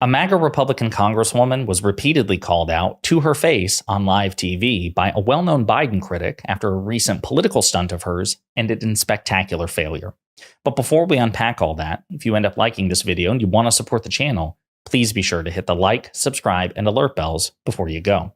A MAGA Republican congresswoman was repeatedly called out to her face on live TV by a well-known Biden critic after a recent political stunt of hers ended in spectacular failure. But before we unpack all that, if you end up liking this video and you want to support the channel, please be sure to hit the like, subscribe, and alert bells before you go.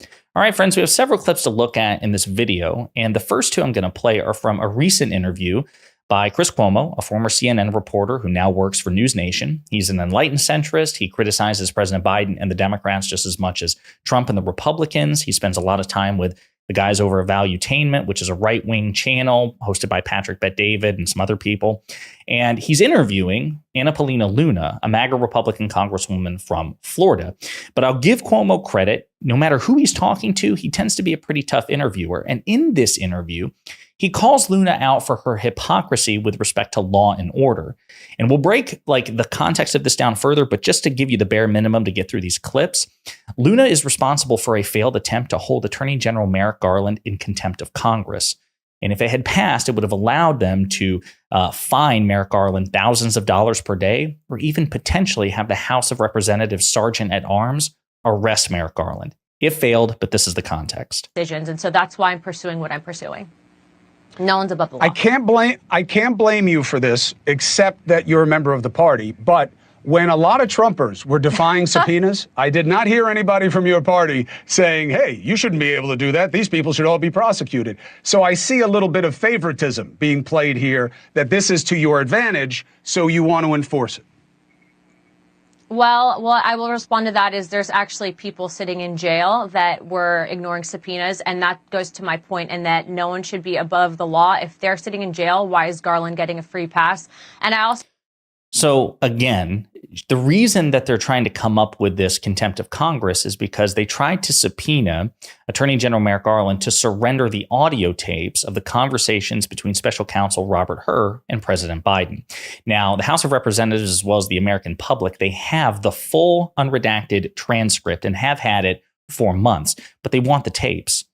All right, friends, we have several clips to look at in this video, and the first two I'm going to play are from a recent interview by Chris Cuomo, a former CNN reporter who now works for News Nation. He's an enlightened centrist. He criticizes President Biden and the Democrats just as much as Trump and the Republicans. He spends a lot of time with the guys over at Valuetainment, which is a right-wing channel hosted by Patrick Bet-David and some other people. And he's interviewing Anna Paulina Luna, a MAGA Republican congresswoman from Florida. But I'll give Cuomo credit. No matter who he's talking to, he tends to be a pretty tough interviewer. And in this interview, he calls Luna out for her hypocrisy with respect to law and order. And we'll break the context of this down further, but just to give you the bare minimum to get through these clips, Luna is responsible for a failed attempt to hold Attorney General Merrick Garland in contempt of Congress. And if it had passed, it would have allowed them to fine Merrick Garland thousands of dollars per day, or even potentially have the House of Representatives Sergeant at Arms arrest Merrick Garland. It failed, but this is the context. And so that's why I'm pursuing what I'm pursuing. No one's above the law. I can't blame you for this, except that you're a member of the party. But when a lot of Trumpers were defying subpoenas, I did not hear anybody from your party saying, hey, you shouldn't be able to do that. These people should all be prosecuted. So I see a little bit of favoritism being played here, that this is to your advantage, so you want to enforce it. Well, what I will respond to that is there's actually people sitting in jail that were ignoring subpoenas. And that goes to my point in that no one should be above the law. If they're sitting in jail, why is Garland getting a free pass? And I also. So again, the reason that they're trying to come up with this contempt of Congress is because they tried to subpoena Attorney General Merrick Garland to surrender the audio tapes of the conversations between Special Counsel Robert Hur and President Biden. Now, the House of Representatives, as well as the American public, they have the full unredacted transcript and have had it for months, but they want the tapes.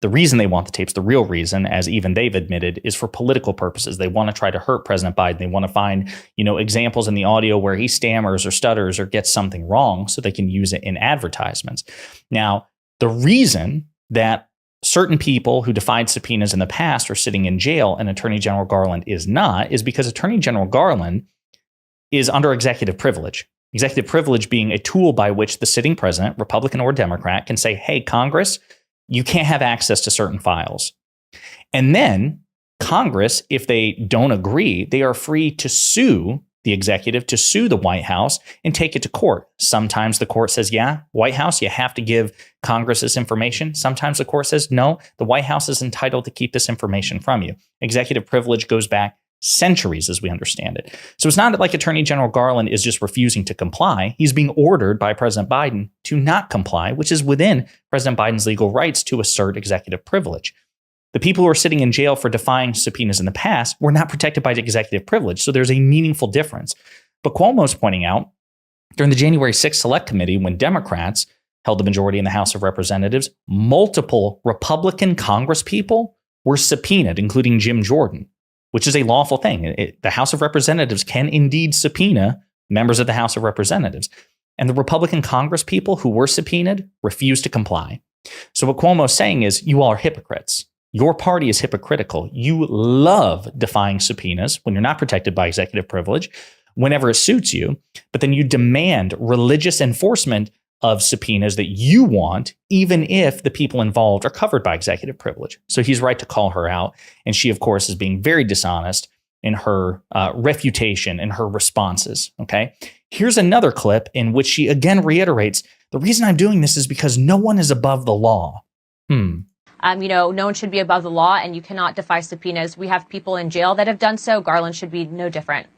The reason they want the tapes, the real reason, as even they've admitted, is for political purposes. They want to try to hurt President Biden. They want to find, examples in the audio where he stammers or stutters or gets something wrong so they can use it in advertisements. Now, the reason that certain people who defied subpoenas in the past are sitting in jail and Attorney General Garland is not is because Attorney General Garland is under executive privilege. Executive privilege being a tool by which the sitting president, Republican or Democrat, can say, hey, Congress, you can't have access to certain files. And then Congress, if they don't agree, they are free to sue the executive, to sue the White House and take it to court. Sometimes the court says, yeah, White House, you have to give Congress this information. Sometimes the court says, no, the White House is entitled to keep this information from you. Executive privilege goes back centuries as we understand it. So it's not like Attorney General Garland is just refusing to comply. He's being ordered by President Biden to not comply, which is within President Biden's legal rights to assert executive privilege. The people who are sitting in jail for defying subpoenas in the past were not protected by executive privilege. So there's a meaningful difference. But Cuomo's pointing out during the January 6th Select Committee, when Democrats held the majority in the House of Representatives, multiple Republican congresspeople were subpoenaed, including Jim Jordan, which is a lawful thing. The House of Representatives can indeed subpoena members of the House of Representatives. And the Republican Congress people who were subpoenaed refused to comply. So what Cuomo is saying is, you all are hypocrites. Your party is hypocritical. You love defying subpoenas when you're not protected by executive privilege, whenever it suits you. But then you demand religious enforcement of subpoenas that you want, even if the people involved are covered by executive privilege. So he's right to call her out. And she, of course, is being very dishonest in her refutation and her responses. Okay. Here's another clip in which she again reiterates, the reason I'm doing this is because no one is above the law. No one should be above the law, and you cannot defy subpoenas. We have people in jail that have done so. Garland should be no different.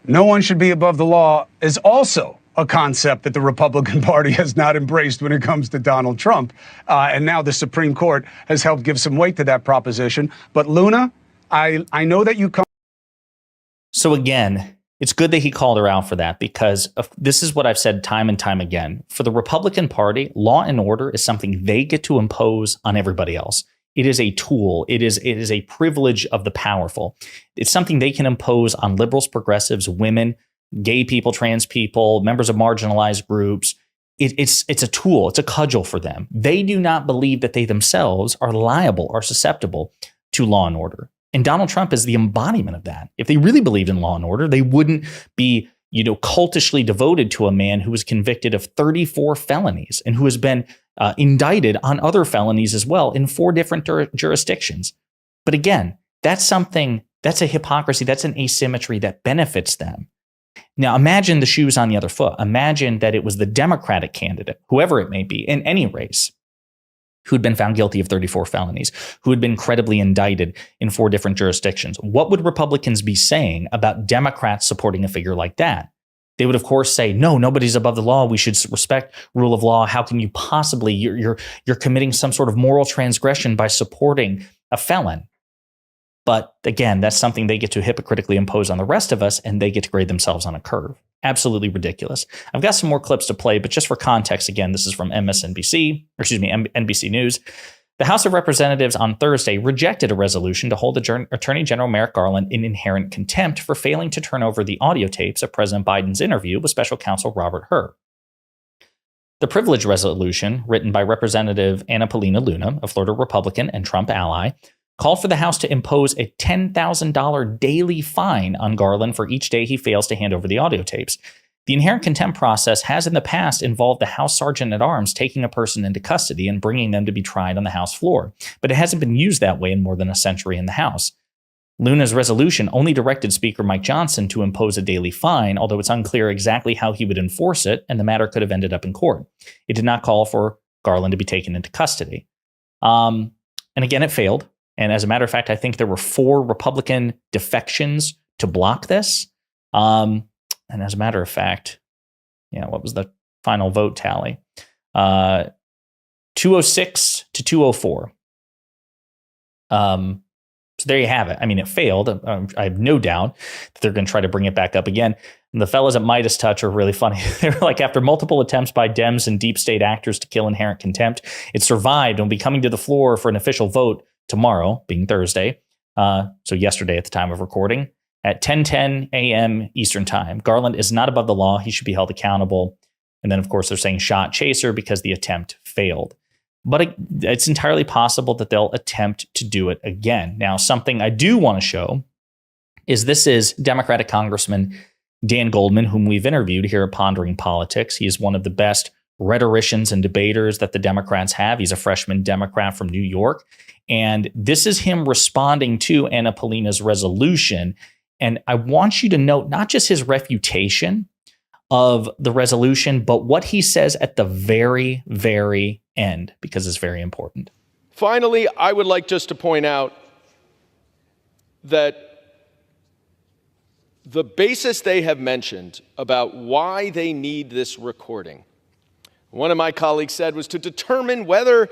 No one should be above the law is also a concept that the Republican Party has not embraced when it comes to Donald Trump. And now the Supreme Court has helped give some weight to that proposition. But Luna, I know that you come. So again, it's good that he called her out for that, because this is what I've said time and time again. For the Republican Party, law and order is something they get to impose on everybody else. It is a tool. It is a privilege of the powerful. It's something they can impose on liberals, progressives, women, gay people, trans people, members of marginalized groups. It's a tool. It's a cudgel for them. They do not believe that they themselves are liable or susceptible to law and order. And Donald Trump is the embodiment of that. If they really believed in law and order, they wouldn't be, cultishly devoted to a man who was convicted of 34 felonies and who has been indicted on other felonies as well in 4 different jurisdictions. But again, that's a hypocrisy. That's an asymmetry that benefits them. Now, imagine the shoes on the other foot. Imagine that it was the Democratic candidate, whoever it may be, in any race, who'd been found guilty of 34 felonies, who had been credibly indicted in 4 different jurisdictions. What would Republicans be saying about Democrats supporting a figure like that? They would, of course, say, no, nobody's above the law. We should respect rule of law. How can you possibly, you're committing some sort of moral transgression by supporting a felon. But again, that's something they get to hypocritically impose on the rest of us, and they get to grade themselves on a curve. Absolutely ridiculous. I've got some more clips to play, but just for context, again, this is from NBC News. The House of Representatives on Thursday rejected a resolution to hold Attorney General Merrick Garland in inherent contempt for failing to turn over the audio tapes of President Biden's interview with Special Counsel Robert Hur. The privilege resolution, written by Representative Anna Paulina Luna, a Florida Republican and Trump ally, called for the House to impose a $10,000 daily fine on Garland for each day he fails to hand over the audio tapes. The inherent contempt process has in the past involved the House Sergeant at Arms taking a person into custody and bringing them to be tried on the House floor, but it hasn't been used that way in more than a century in the House. Luna's resolution only directed Speaker Mike Johnson to impose a daily fine, although it's unclear exactly how he would enforce it, and the matter could have ended up in court. It did not call for Garland to be taken into custody. And again, it failed. And as a matter of fact, I think there were 4 Republican defections to block this. And as a matter of fact, what was the final vote tally? 206 to 204. So there you have it. I mean, it failed. I have no doubt that they're going to try to bring it back up again. And the fellas at Midas Touch are really funny. They're like, after multiple attempts by Dems and deep state actors to kill inherent contempt, it survived and will be coming to the floor for an official vote tomorrow, being Thursday, so yesterday at the time of recording, at 10:10 a.m. Eastern Time. Garland is not above the law. He should be held accountable. And then, of course, they're saying shot chaser because the attempt failed. But it's entirely possible that they'll attempt to do it again. Now, something I do want to show is this is Democratic Congressman Dan Goldman, whom we've interviewed here at Pondering Politics. He is one of the best rhetoricians and debaters that the Democrats have. He's a freshman Democrat from New York. And this is him responding to Anna Paulina's resolution. And I want you to note not just his refutation of the resolution, but what he says at the very, very end, because it's very important. Finally, I would like just to point out that the basis they have mentioned about why they need this recording, one of my colleagues said, was to determine whether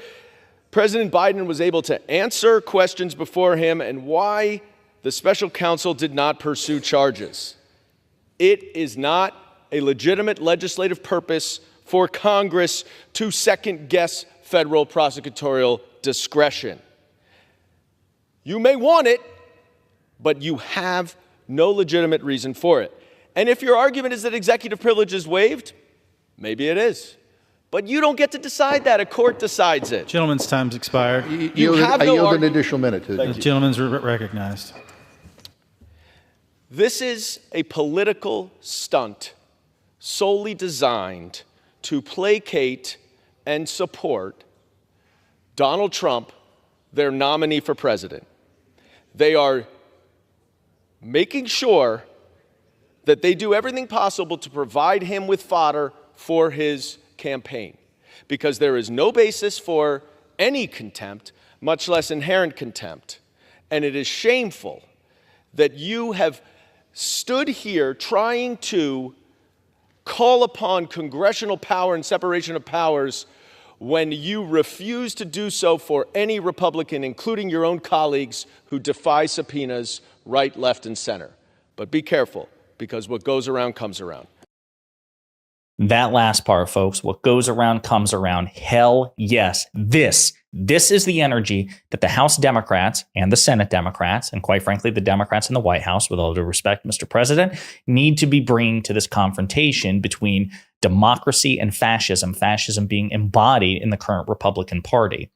President Biden was able to answer questions before him and why the special counsel did not pursue charges. It is not a legitimate legislative purpose for Congress to second-guess federal prosecutorial discretion. You may want it, but you have no legitimate reason for it. And if your argument is that executive privilege is waived, maybe it is. But you don't get to decide that. A court decides it. Gentleman's time's expired. I yield an additional minute. The gentleman's recognized. This is a political stunt solely designed to placate and support Donald Trump, their nominee for president. They are making sure that they do everything possible to provide him with fodder for his campaign, because there is no basis for any contempt, much less inherent contempt. And it is shameful that you have stood here trying to call upon congressional power and separation of powers when you refuse to do so for any Republican, including your own colleagues who defy subpoenas right, left, and center. But be careful, because what goes around comes around. That last part, folks, what goes around comes around. Hell yes. This This is the energy that the House Democrats and the Senate Democrats, and quite frankly, the Democrats in the White House, with all due respect, Mr. President, need to be bringing to this confrontation between democracy and fascism being embodied in the current Republican Party.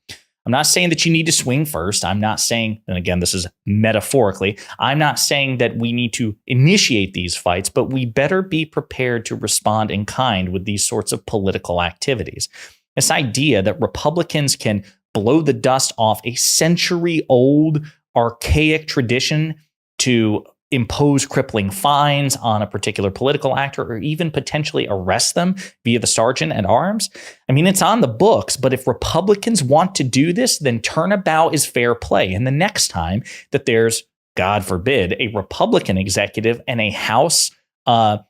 I'm not saying that you need to swing first. I'm not saying, and again, this is metaphorically, I'm not saying that we need to initiate these fights, but we better be prepared to respond in kind with these sorts of political activities. This idea that Republicans can blow the dust off a century-old archaic tradition to impose crippling fines on a particular political actor or even potentially arrest them via the sergeant at arms. I mean, it's on the books, but if Republicans want to do this, then turnabout is fair play. And the next time that there's, God forbid, a Republican executive and a House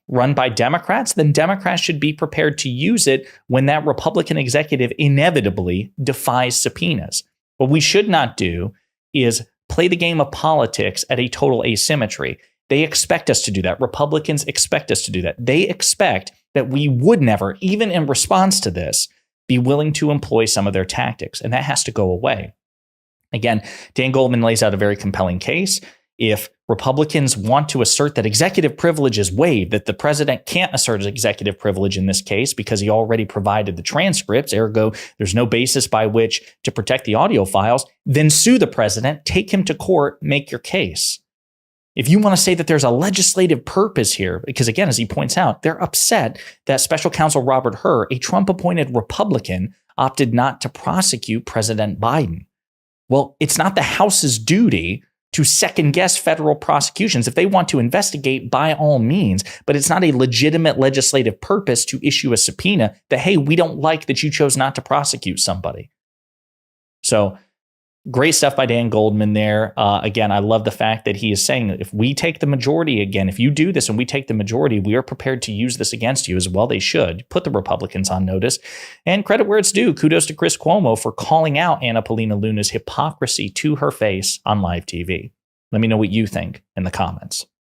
run by Democrats, then Democrats should be prepared to use it when that Republican executive inevitably defies subpoenas. What we should not do is play the game of politics at a total asymmetry. They expect us to do that. Republicans expect us to do that. They expect that we would never, even in response to this, be willing to employ some of their tactics, and that has to go away. Again, Dan Goldman lays out a very compelling case. If Republicans want to assert that executive privilege is waived, that the president can't assert executive privilege in this case because he already provided the transcripts, ergo, there's no basis by which to protect the audio files, then sue the president, take him to court, make your case. If you want to say that there's a legislative purpose here, because again, as he points out, they're upset that Special Counsel Robert Hur, a Trump-appointed Republican, opted not to prosecute President Biden. Well, it's not the House's duty to second guess federal prosecutions. If they want to investigate, by all means, but it's not a legitimate legislative purpose to issue a subpoena that, hey, we don't like that you chose not to prosecute somebody. So great stuff by Dan Goldman there. Again, I love the fact that he is saying that if we take the majority again, if you do this and we take the majority, we are prepared to use this against you as well. They should put the Republicans on notice, and credit where it's due. Kudos to Chris Cuomo for calling out Anna Paulina Luna's hypocrisy to her face on live TV. Let me know what you think in the comments.